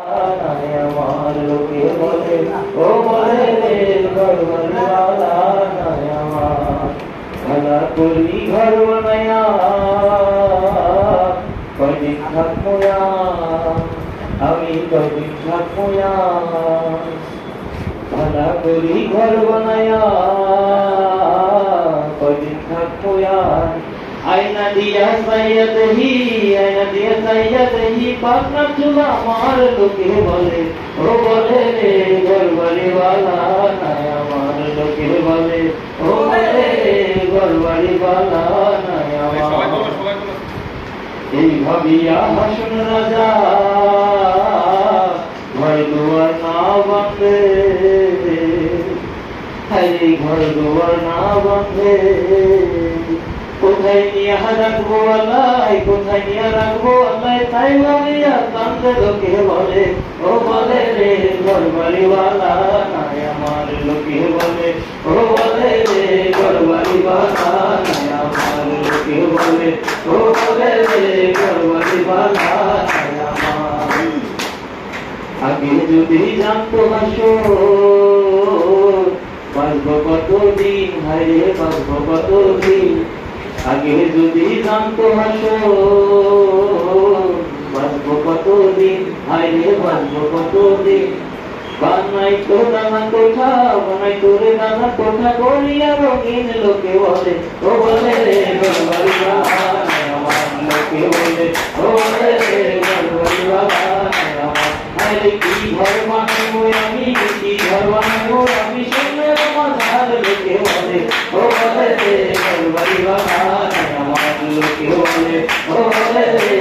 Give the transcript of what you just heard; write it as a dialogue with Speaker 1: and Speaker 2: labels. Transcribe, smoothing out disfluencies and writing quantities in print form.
Speaker 1: আমার লোকে বলে ও বলে রে ঘরবাড়িওয়ালা নাই আমার ভালা করি ঘর বানায়া কয়দিন থাকবো আমি কয়দিন থাকবো ভালা করি ঘর বানায়া কয়দিন থাকবো আয়না দিয়া সাইয়দহি পাকনা চুলা আমার লোকে বলে ও বলে রে ঘরবাড়িওয়ালা নাই আমার লোকে বলে ও বলে রে ঘরবাড়িওয়ালা নাই আমার এই ভাবিয়া হাসুন রাজা ঘর দুয়ার না বাঁধে ঘর দুয়ার না বাঁধে কোথায় নিয়ে রাখবো আল্লাহ কোথায় নিয়ে রাখবো আল্লাহ তাই ভাবিয়া কান্দে লোকে বলে ও বলে রে ঘরবাড়িওয়ালা নাই আমার লোকে বলে ও বলে রে ঘরবাড়িওয়ালা নাই আমার লোকে বলে ও বলে রে ঘরবাড়িওয়ালা নাই আমার আগে যদি জানতো হাসো বাঁচবো কতদিন হায় বাঁচবো কতদিন আগে যদি জানতো হাসো বাঁচবো কতদিন হায় বাঁচবো কতদিন বানাই তো দানা কোঠা বানাই তোরে দানা কোঠা করিয়া রঙিন লোকে বলে ও বলে রে ঘরবাড়িওয়ালা নাই আমার লোকে বলে ও বলে রে ঘরবাড়িওয়ালা নাই আমার আরে কি ঘর বানাবো আমি কি ঘর বানাবো আমি সোনার মাঝার লোকে বলে ও বলে রে ঘরবাড়িওয়ালা নাই আমার লোকে বলে ও বলে রে